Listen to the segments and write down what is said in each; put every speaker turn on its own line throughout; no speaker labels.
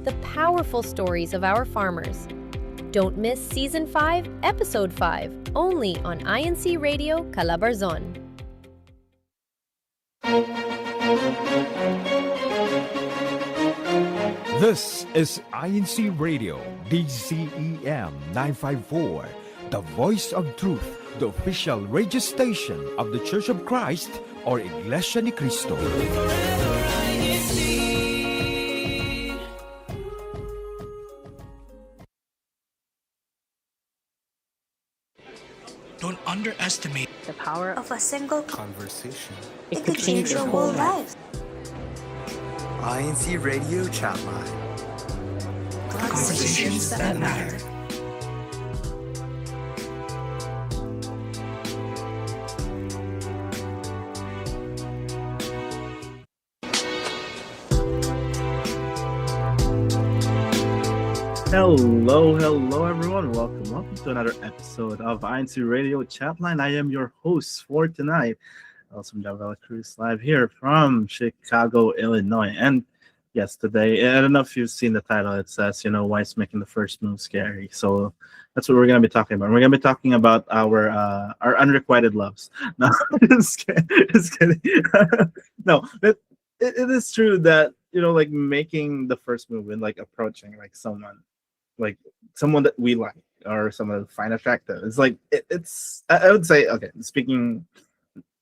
the powerful stories of our farmers. Don't miss Season 5, Episode 5, only on INCRadio Calabarzon.
This is INCRadio, DCEM 954, the voice of truth, the official radio station of the Church of Christ or Iglesia ni Cristo.
Don't underestimate
the power
of a single
conversation.
It could change your whole life.
INCRadio Chatline.
Conversations that matter.
Hello everyone. Welcome to another episode of INCRadio Chatline. I am your host for tonight, Elson Javela Cruz, live here from Chicago, Illinois. And yes, today, I don't know if you've seen the title, it says, why is making the first move scary? So that's what we're going to be talking about. We're going to be talking about our unrequited loves. No, just kidding. No, it is true that, like making the first move and like approaching like someone that we like or someone that we find attractive. It's like, I would say, okay, speaking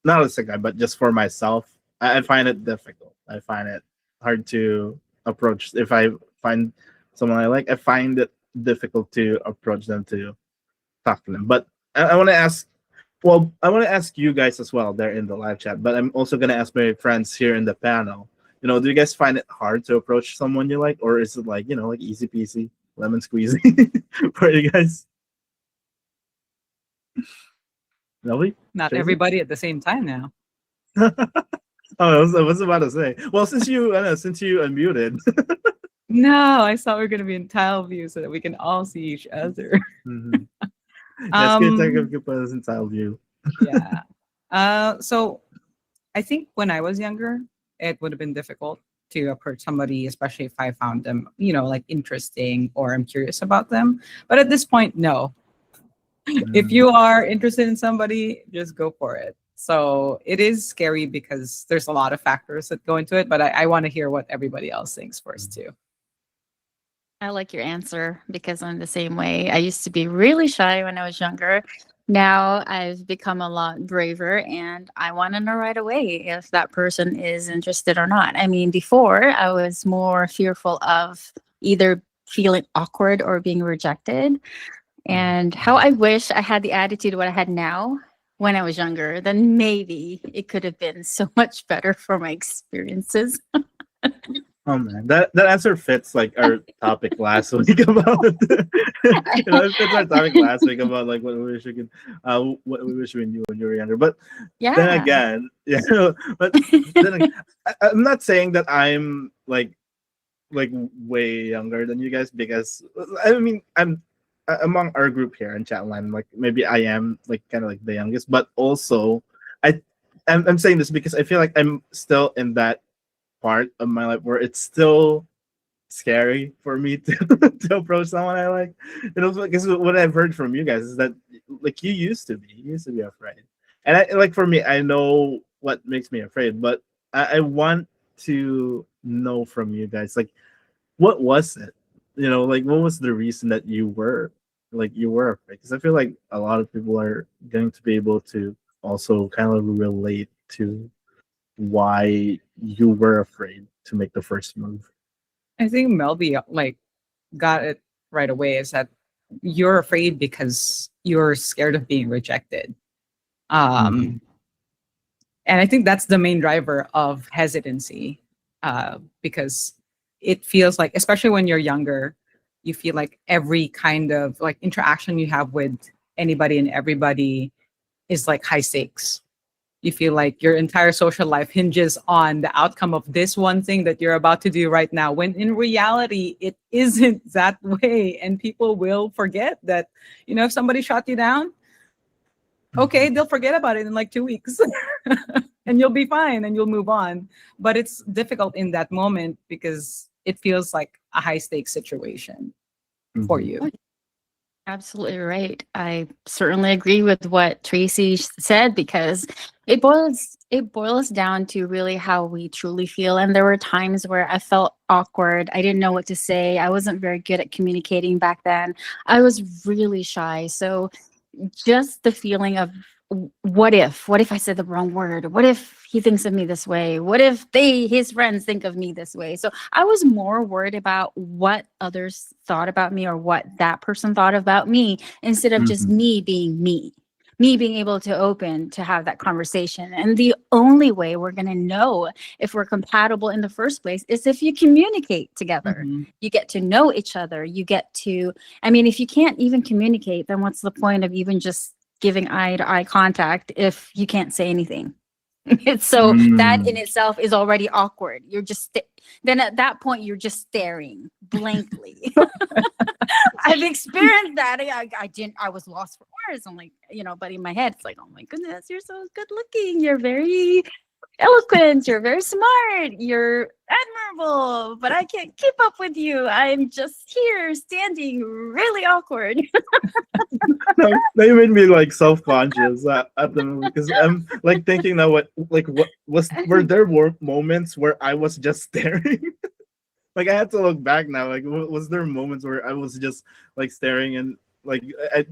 not as a guy, but just for myself, I find it difficult. I find it hard to approach. If I find someone I like, I find it difficult to approach them, to talk to them. But I want to ask you guys as well there in the live chat, but I'm also going to ask my friends here in the panel, do you guys find it hard to approach someone you like, or is it like, like easy peasy, lemon squeezy for you guys? Nelly?
Not
Tracy?
everybody at the same time now.
I was about to say. Well, since you unmuted.
No, I thought we were going to be in tile view so that we can all see each other.
Mm-hmm. Yes, good put us in tile view.
Yeah. So I think when I was younger, it would have been difficult to approach somebody, especially if I found them, like interesting or I'm curious about them. But at this point, no. If you are interested in somebody, just go for it. So it is scary because there's a lot of factors that go into it, but I want to hear what everybody else thinks first too.
I like your answer because I'm the same way. I used to be really shy when I was younger. Now I've become a lot braver and I want to know right away if that person is interested or not. I mean, before I was more fearful of either feeling awkward or being rejected. And how I wish I had the attitude what I had now when I was younger, then maybe it could have been so much better for my experiences.
Oh man, that answer fits like our topic last week about it fits our topic last week about like what we wish we knew when you were younger. But then again, but then again, I'm not saying that I'm like way younger than you guys, because I mean I'm among our group here in Chatline, like maybe I am like kind of like the youngest, but also I'm saying this because I feel like I'm still in that part of my life where it's still scary for me to approach someone I like. Because what I've heard from you guys is that like you used to be afraid, and I like, for me, I know what makes me afraid, but I want to know from you guys, like, what was it? Like, what was the reason that you were afraid? Because I feel like a lot of people are going to be able to also kind of relate to why you were afraid to make the first move.
I think Melby got it right away, is that you're afraid because you're scared of being rejected. And I think that's the main driver of hesitancy, because it feels like, especially when you're younger, you feel like every kind of like interaction you have with anybody and everybody is like high stakes. You feel like your entire social life hinges on the outcome of this one thing that you're about to do right now, when in reality, it isn't that way. And people will forget that, if somebody shot you down, okay, they'll forget about it in like 2 weeks and you'll be fine and you'll move on. But it's difficult in that moment because it feels like a high stakes situation for you.
Absolutely right. I certainly agree with what Tracy said, because it boils down to really how we truly feel. And there were times where I felt awkward. I didn't know what to say. I wasn't very good at communicating back then. I was really shy. So just the feeling of what if I said the wrong word? What if he thinks of me this way? What if his friends think of me this way? So I was more worried about what others thought about me or what that person thought about me, instead of just me being me being able to open to have that conversation. And the only way we're going to know if we're compatible in the first place is if you communicate together. You get to know each other. You get to, I mean, if you can't even communicate, then what's the point of even just giving eye to eye contact if you can't say anything? So that in itself is already awkward. You're just then at that point you're just staring blankly. I've experienced that. I was lost for words. I'm like, but in my head it's like, oh my goodness, you're so good looking, you're very eloquent, you're very smart, you're admirable, but I can't keep up with you. I'm just here standing really awkward.
No, they made me like self-conscious at the moment, because I'm like thinking now, were there moments where I was just staring? Like I had to look back now. Like, was there moments where I was just like staring, and like I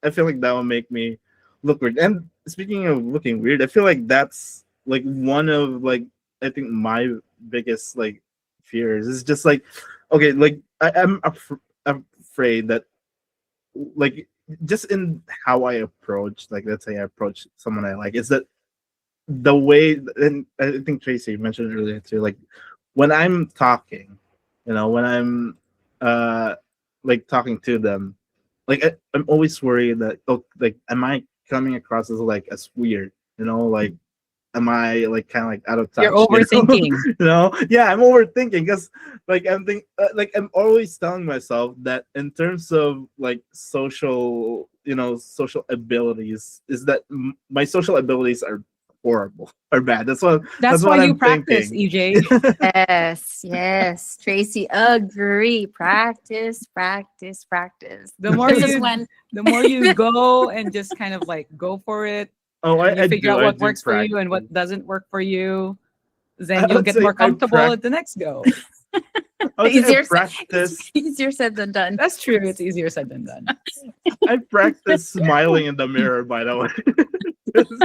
feel like that would make me look weird. And speaking of looking weird, I feel like that's like one of like, I think my biggest like fears is just like, okay, like I'm afraid that like just in how I approach, like let's say I approach someone I like, is that the way, and I think Tracy mentioned earlier too, like when I'm talking, when I'm like talking to them, like I'm always worried that, like am I coming across as weird, like am I like kind of like out of touch?
You're overthinking.
Yeah, I'm overthinking, because like I'm always telling myself that in terms of like social abilities, is that my social abilities are horrible or bad. That's what
why you
I'm
practice,
thinking.
EJ.
Yes, Tracy, agree. Practice.
The more you go and just kind of like go for it. I figure out what works for you and what doesn't work for you, then you'll get more comfortable at the next go.
Easier said than done.
That's true. It's easier said than done.
I practice smiling in the mirror, by the way.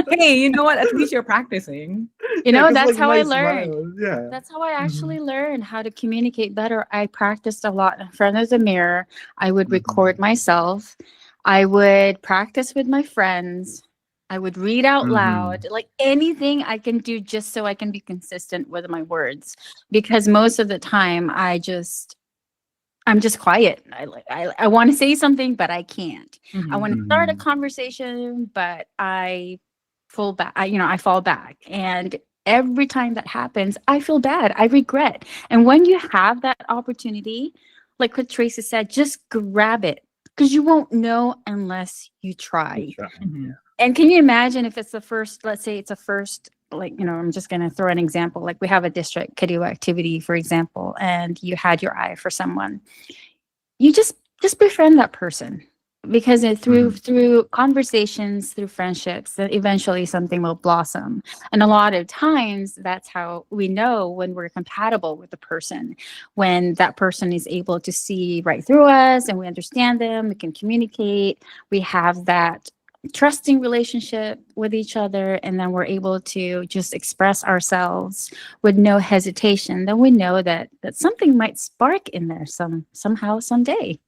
Hey, you know what? At least you're practicing.
That's how I learned.
Smile, yeah.
That's how I actually learned how to communicate better. I practiced a lot in front of the mirror. I would record myself. I would practice with my friends. I would read out loud, like anything I can do just so I can be consistent with my words. Because most of the time I'm just quiet. I want to say something, but I can't. I want to start a conversation, but I fall back. I fall back. And every time that happens, I feel bad. I regret. And when you have that opportunity, like what Tracy said, just grab it, because you won't know unless you try. And can you imagine if it's the first, let's say it's a first, like, I'm just going to throw an example. Like we have a district Kadiwa activity, for example, and you had your eye for someone. You just befriend that person, because through conversations, through friendships, that eventually something will blossom. And a lot of times that's how we know when we're compatible with the person, when that person is able to see right through us and we understand them, we can communicate, we have that trusting relationship with each other, and then we're able to just express ourselves with no hesitation. Then we know that something might spark in there somehow someday.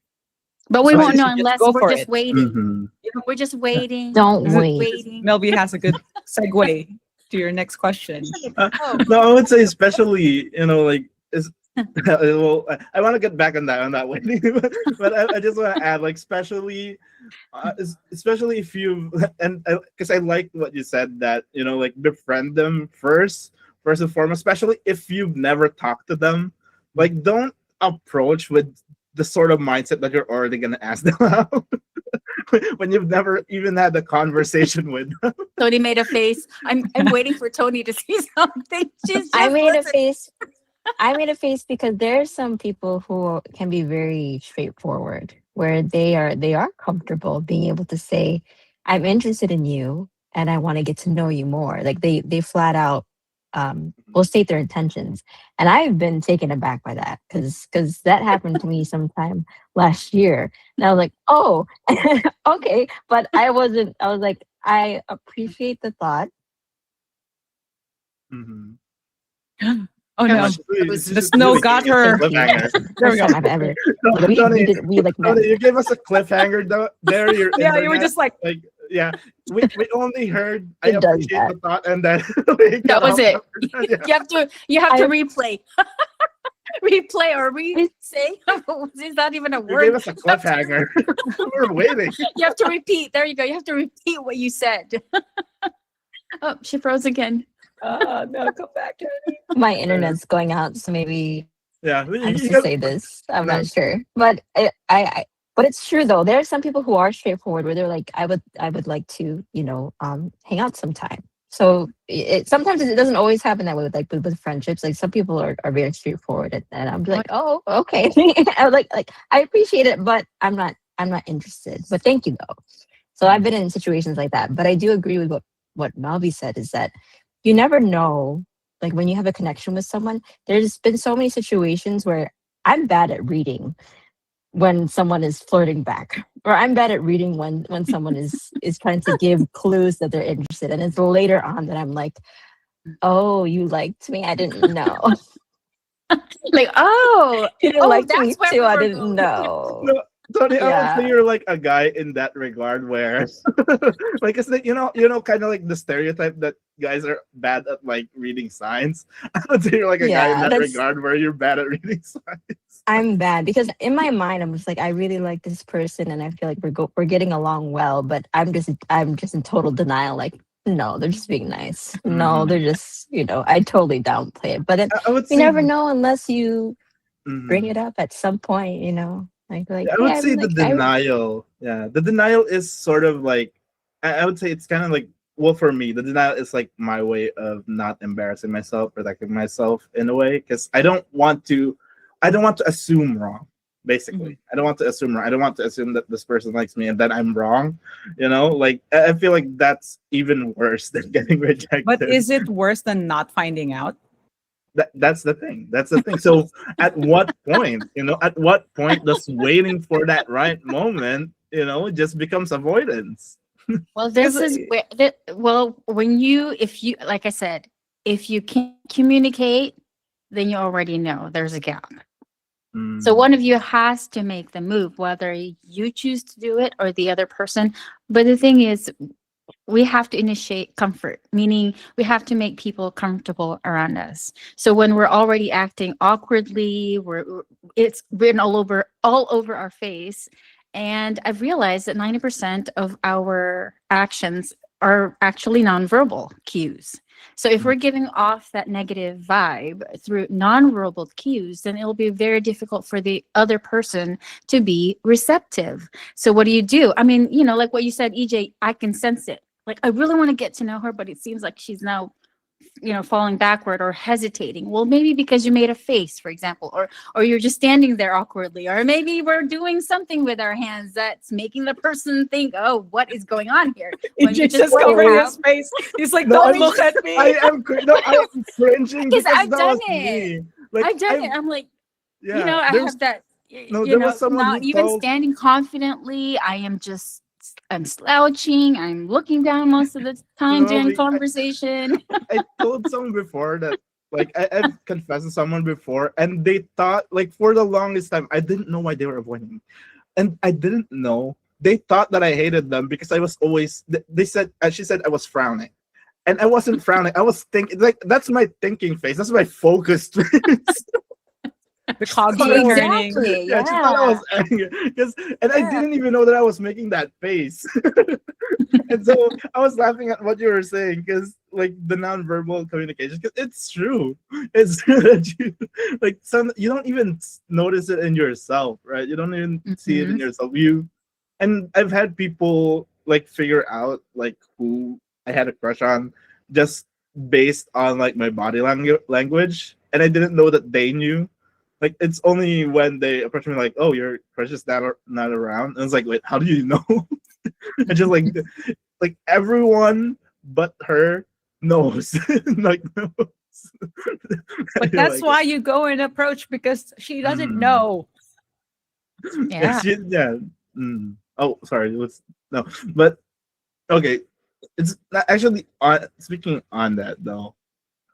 But we won't know unless we're just waiting. We're just waiting.
Don't wait.
Waiting.
Melby has a good segue to your next question.
No, I would say especially, well, I want to get back on that waiting, but I just want to add, like, especially if you, and because I like what you said, that like befriend them first and foremost, especially if you've never talked to them. Like, don't approach with the sort of mindset that you're already gonna ask them out when you've never even had a conversation with them.
Tony made a face. I'm waiting for Tony to see something.
I made a face.
I made a face because there are some people who can be very straightforward, where they are comfortable being able to say, "I'm interested in you, and I want to get to know you more." Like they flat out will state their intentions, and I've been taken aback by that because that happened to me sometime last year, and I was like, "Oh, okay," but I wasn't. I was like, I appreciate the thought.
Mm-hmm.
Oh
It
no,
was-
the snow got her.
Cliffhanger.
There we
First
go.
time I've ever. We
Tony,
did we like met.
Tony, you gave us a cliffhanger there. Your
Yeah, you were
internet,
just like,
yeah. We only heard I
It does
appreciate
that.
the thought, and then we
That
cut
was
off
it.
after that,
You have to
I-
replay. Replay or re-say. Is that even a
You
word?
gave us a cliffhanger. We're waiting.
You have to repeat. There you go. You have to repeat what you said. Oh, she froze again.
no, come back.
My internet's going out, so maybe
Yeah,
I have to say this. I'm
No.
not sure, but but it's true though. There are some people who are straightforward, where they're like, I would like to, hang out sometime. So sometimes it doesn't always happen that way with with friendships. Like some people are very straightforward, and I'm like, oh, okay. I like I appreciate it, but I'm not interested. But thank you though. So I've been in situations like that, but I do agree with what Malvi said, is that you never know, like when you have a connection with someone. There's been so many situations where I'm bad at reading when someone is flirting back, or I'm bad at reading when someone is trying to give clues that they're interested, and it's later on that I'm like, oh, you liked me, I didn't know.
Like, oh,
You didn't like me
that's where
too,
we
I
were
didn't
going.
know.
No, Tony, I would
Yeah.
say you're like a guy in that regard where, like, it's like, kind of like the stereotype that guys are bad at like reading signs. I would say you're like a guy in
Yeah,
that
that's-
regard where you're bad at reading signs.
I'm bad because in my mind I'm just like, I really like this person and I feel like we're getting along well, but I'm just in total denial. Like, no, they're just being nice. No,
Mhm.
they're just, I totally downplay it. But then
I would
you
say,
never know unless you
Mhm.
bring it up at some point. Like
I
hey,
would
I'm
say the
like, I-
denial. Yeah, the denial is sort of like, I would say it's kind of like, well, for me, the denial is like my way of not embarrassing myself, protecting myself in a way, because I don't want to assume wrong. Basically, I don't want to assume wrong. I don't want to assume that this person likes me and that I'm wrong. Like I feel like that's even worse than getting rejected.
But is it worse than not finding out?
That's the thing. That's the thing. So at what point, does waiting for that right moment, just becomes avoidance?
Well, this
Because-
is where, if you, like I said, if you can't communicate, then you already know there's a gap. So one of you has to make the move, whether you choose to do it or the other person. But the thing is, we have to initiate comfort, meaning we have to make people comfortable around us. So when we're already acting awkwardly, it's written all over our face. And I've realized that 90% of our actions are actually nonverbal cues. So if we're giving off that negative vibe through nonverbal cues, then it'll be very difficult for the other person to be receptive. So what do? I mean, like what you said, EJ, I can sense it. Like, I really want to get to know her, but it seems like she's now, falling backward or hesitating. Well, maybe because you made a face, for example, or you're just standing there awkwardly, or maybe we're doing something with our hands that's making the person think, oh, what is going on here? When you
EJ just
point
covering
out-
his face. He's like,
No,
don't
I'm-
look at me.
I am cringing
Because
because
I've
that
done
was
it.
me. Like,
I've done it. I'm like,
Yeah,
I
there's-
have that.
No, there was someone
not
who
even
told-
standing confidently. I'm slouching. I'm looking down most of the time
No,
during
we-
conversation.
I told someone before that, like, I've confessed to someone before, and they thought, like, for the longest time, I didn't know why they were avoiding me, and I didn't know. They thought that I hated them because I was always. She said I was frowning, and I wasn't frowning. I was thinking, like, that's my thinking face. That's my focused face.
The cogs are turning.
Exactly.
Yeah, she thought I was angry, and I
Yeah.
didn't even know that I was making that face. And so I was laughing at what you were saying, because like the nonverbal communication, because it's true. It's true that you don't even notice it in yourself, right? You don't even see it in yourself. And I've had people like figure out like who I had a crush on just based on like my body language. and I didn't know that they knew. Like it's only when they approach me like, "Oh, your crush is not around," and it's like, "Wait, how do you know?" And just like everyone but her knows, like knows.
But that's why you go and approach, because she doesn't know.
Yeah.
Yeah. Oh, sorry. Let's no, but okay. It's not actually on. Speaking on that though,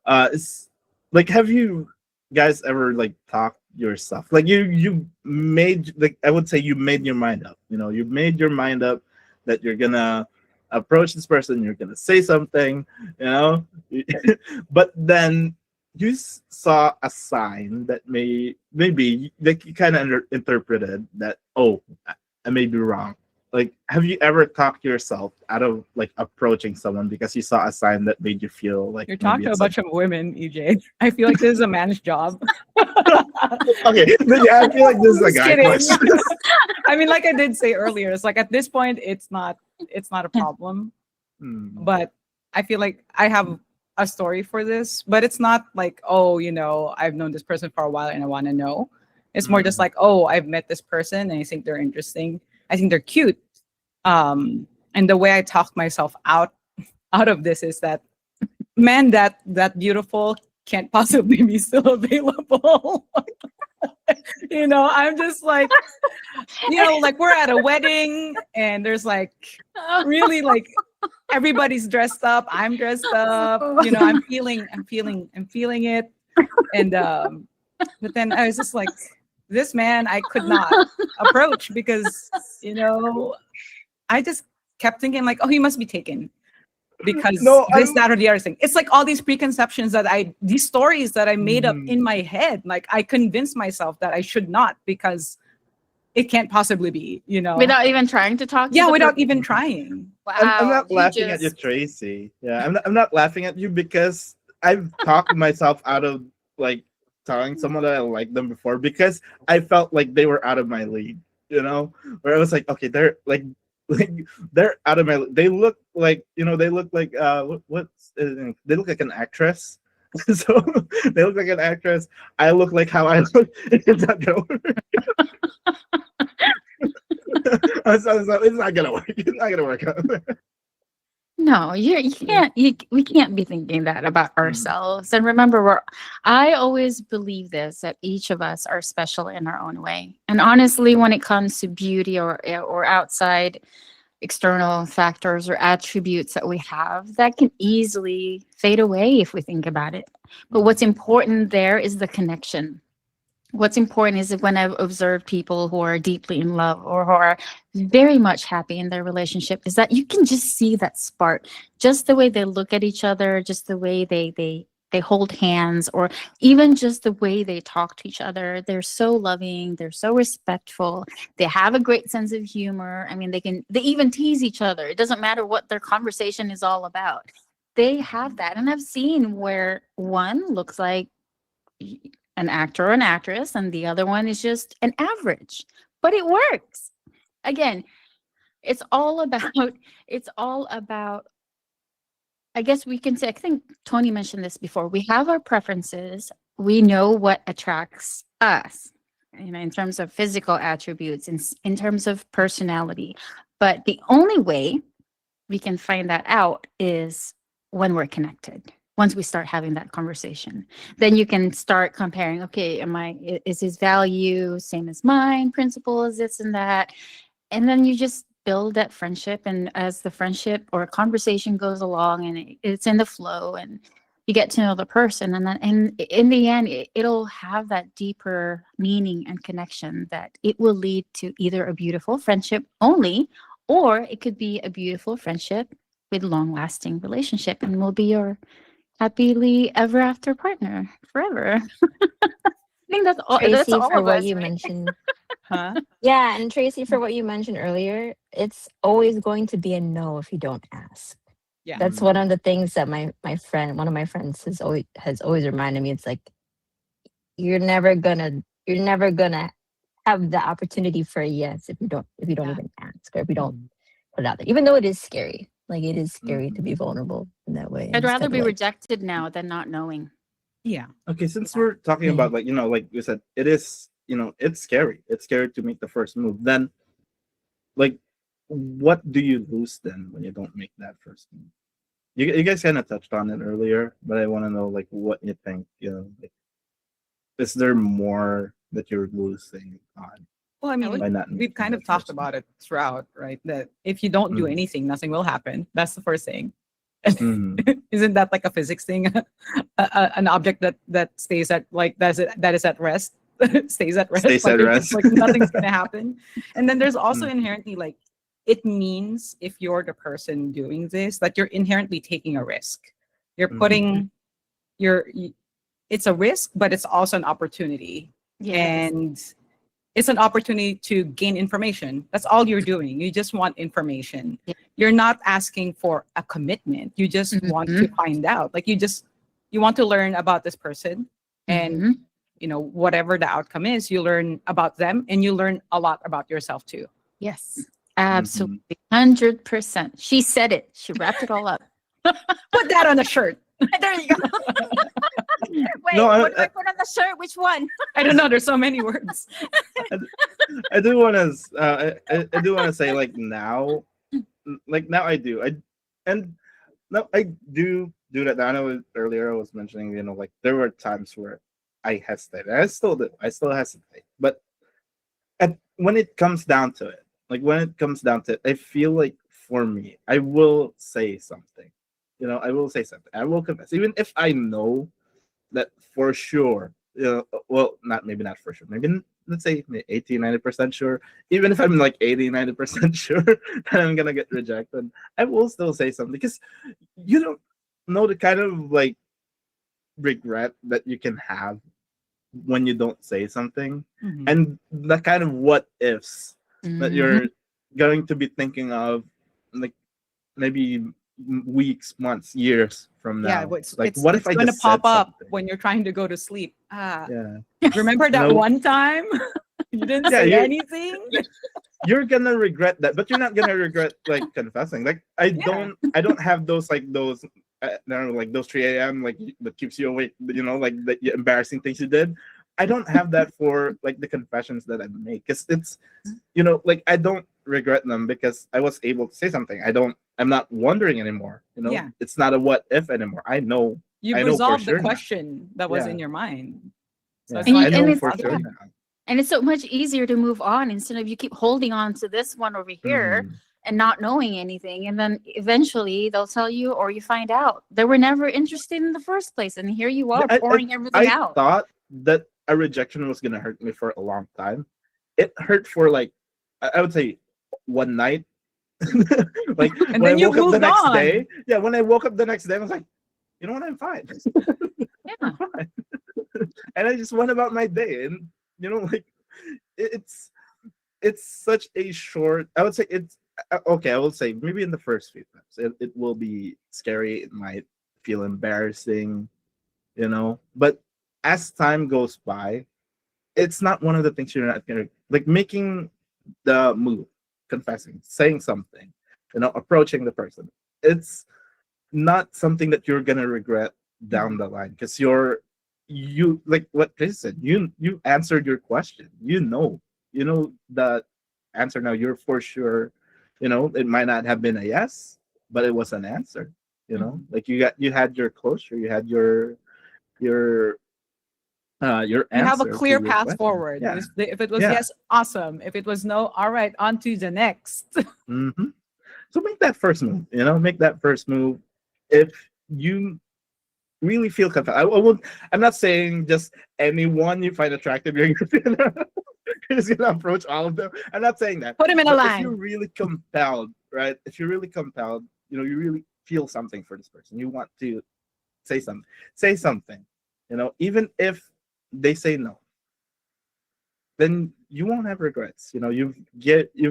it's like, have you guys ever like talked yourself? Like you made, like, I would say you made your mind up. You know, you made your mind up that you're gonna approach this person. You're gonna say something. You know, but then you saw a sign that maybe like you kind of interpreted that, oh, I may be wrong. Like, have you ever talked yourself out of like approaching someone because you saw a sign that made you feel like
You're talking to a bunch of women, EJ. I feel like this is a man's job.
Okay, yeah, I feel like this is a
Just
guy
kidding.
question.
I mean, like I did say earlier, it's like at this point, it's not a problem. But I feel like I have a story for this, but it's not like, oh, I've known this person for a while and I want to know. It's more just like, oh, I've met this person and I think they're interesting. I think they're cute. And the way I talk myself out of this is that, man, that beautiful can't possibly be still available. I'm just like, like we're at a wedding and there's like really like everybody's dressed up. I'm dressed up. I'm feeling it. And but then I was just like, this man I could not approach because I just kept thinking like, oh, he must be taken because that or the other thing. It's like all these preconceptions these stories that I made up in my head. Like I convinced myself that I should not because it can't possibly be,
without even trying to talk.
Without even trying.
Wow,
I'm not laughing at you, Tracy. Yeah, I'm not laughing at you because I've talked myself out of like telling someone that I liked them before because I felt like they were out of my league, where I was like, okay, they're like they're out of my, they look like, they look like they look like an actress. So they look like an actress. I look like how I look. It's not gonna work. It's not gonna work. It's not gonna work out.
No, you can't. We can't be thinking that about ourselves. And remember, I always believe this, that each of us are special in our own way. And honestly, when it comes to beauty or outside external factors or attributes that we have, that can easily fade away if we think about it. But what's important there is the connection. What's important is that when I've observed people who are deeply in love or who are very much happy in their relationship, is that you can just see that spark, just the way they look at each other, just the way they hold hands, or even just the way they talk to each other. They're so loving, they're so respectful, they have a great sense of humor. I mean, they even tease each other. It doesn't matter what their conversation is all about. They have that. And I've seen where one looks like an actor or an actress and the other one is just an average, but it works. Again, it's all about I guess we can say, I think Tony mentioned this before, we have our preferences, we know what attracts us, in terms of physical attributes, in terms of personality, but the only way we can find that out is when we're connected. Once we start having that conversation, then you can start comparing, okay, is his value same as mine, principle is this and that, and then you just build that friendship. And as the friendship or conversation goes along and it's in the flow and you get to know the person, and then in the end it'll have that deeper meaning and connection that it will lead to either a beautiful friendship only, or it could be a beautiful friendship with long-lasting relationship and will be your happily ever after partner forever. I think that's all.
Tracy,
that's all
for
of
what
us,
you
right?
mentioned.
Huh?
Yeah, and Tracy, for what you mentioned earlier, it's always going to be a no if you don't ask.
Yeah.
That's one of the things that one of my friends has always reminded me. It's like you're never gonna have the opportunity for a yes if you don't even ask, or if you don't put it out there. Even though it is scary. Like it is scary to be vulnerable in that way.
I'd rather be rejected now than not knowing.
Yeah.
Okay, since we're talking about like like you said, it is it's scary. It's scary to make the first move. Then, like, what do you lose then when you don't make that first move? You guys kind of touched on it earlier, but I want to know like what you think. Like, is there more that you're losing on
Well, I mean,
by not
we've
making
kind
that
of talked
first
about it throughout, right? That if you don't do
Mhm.
anything, nothing will happen. That's the first thing.
move?
Isn't that like a physics thing? An object that stays at like that is at rest stays at rest.
Stays
Like
at
it's
rest.
like nothing's gonna happen. And then there's also
Mm.
inherently like it means if you're the person doing this that you're inherently taking a risk. You're
Mhm.
putting your it's a risk, but it's also an opportunity.
Yes.
And it's an opportunity to gain information. That's all you're doing. You just want information.
Yeah.
You're not asking for a commitment. You just want to find out. Like you want to learn about this person, and whatever the outcome is, you learn about them and you learn a lot about yourself too.
Yes, absolutely. 100%. She said it. She wrapped it all up.
Put that on a shirt.
There you go. Wait,
No,
what do I put on the shirt? Which one?
I don't know. There's so many words.
I do want to. I do want to say like now I do. I do that. I know earlier I was mentioning like there were times where I hesitated. I still do. I still hesitate. But when it comes down to it, I feel like for me, I will say something. I will say something. I will confess, even if I know that for sure. Well, maybe not for sure. Maybe let's say 80-90% sure. Even if I'm like 80-90% sure that I'm gonna get rejected, I will still say something because you don't know the kind of like regret that you can have when you don't say something, and the kind of what ifs that you're going to be thinking of, like maybe weeks, months, years from now.
Yeah,
what if I
going to
just
pop
said
up
something?
when you're trying to go to sleep?
Yeah.
Remember that one time you didn't say anything?
You're gonna regret that, but you're not gonna regret like confessing. Like I don't have those like those like those 3 a.m. like that keeps you awake. Like the embarrassing things you did. I don't have that for like the confessions that I make. Cause it's like I don't regret them because I was able to say something. I'm not wondering anymore. It's not a what if anymore. I know.
You've
I know
resolved
for sure
the question that was in your mind. So it's
I
not
know
it's-
for sure now.
And it's so much easier to move on instead of you keep holding on to this one over here and not knowing anything. And then eventually they'll tell you or you find out they were never interested in the first place. And here you are pouring everything out.
I thought that a rejection was going to hurt me for a long time. It hurt for like, I would say 1 night. Like
and
when
then
I woke up the next
on.
day. Yeah, when I woke up the next day, I was like, you know what, I'm fine.
Yeah.
I'm fine. And I just went about my day. And, like it's such a short, I would say it's, okay, I will say maybe in the first few times, it will be scary. It might feel embarrassing, but as time goes by, it's not one of the things you're not gonna like making the move, confessing, saying something, approaching the person. It's not something that you're gonna regret down the line because you like what Chris said. You answered your question. You know the answer now. You're for sure. It might not have been a yes, but it was an answer. Like you had your closure. You had your answer.
You have a clear
to your
path
question.
forward.
Yeah.
If it was yes, awesome. If it was no, all right, on to the next.
So make that first move. Make that first move. If you really feel confident, I'm not saying just anyone you find attractive, you're just gonna approach all of them. I'm not saying that.
Put him in a line.
If you're really compelled, right? If you're really compelled, you really feel something for this person. You want to say something. Say something. Even if they say no, then you won't have regrets. You've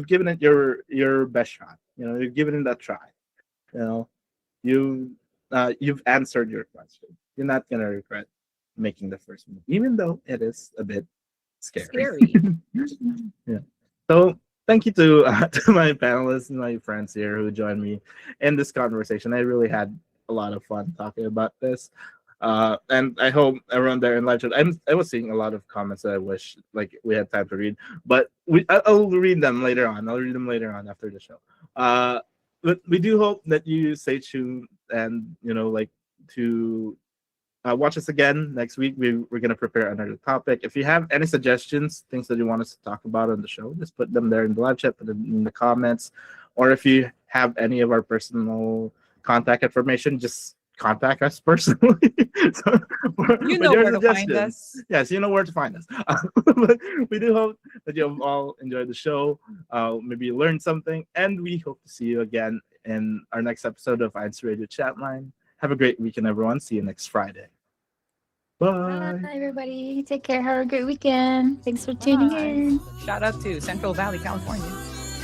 given it your best shot. You've given it a try. You've answered your question. You're not gonna regret making the first move, even though it is a bit scary. Yeah. So thank you to my panelists and my friends here who joined me in this conversation. I really had a lot of fun talking about this. And I hope everyone there in live chat. I was seeing a lot of comments that I wish like we had time to read, but I'll read them later on. I'll read them later on after the show. But we do hope that you stay tuned and like to watch us again next week. We're gonna prepare another topic. If you have any suggestions, things that you want us to talk about on the show, just put them there in the live chat, put them in the comments, or if you have any of our personal contact information, just contact us personally. So,
You know where to find us.
Yes, you know where to find us. But we do hope that you have all enjoyed the show. Maybe you learned something, and we hope to see you again in our next episode of INCRadio Chatline. Have a great weekend, everyone. See you next Friday. Bye.
Bye, everybody. Take care. Have a great weekend. Thanks for tuning in.
Shout out to Central Valley, California.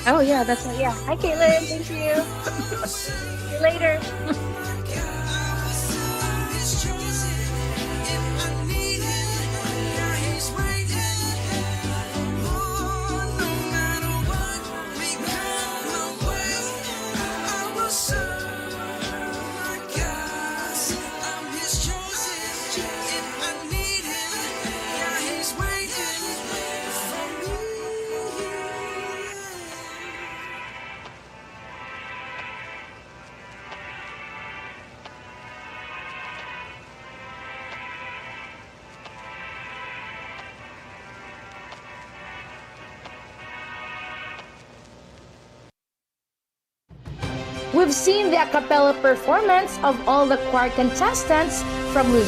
Oh, yeah, that's right. Yeah. Hi, Caitlin. Thank you. See you later.
We've seen the a cappella performance of all the choir contestants from Luzon.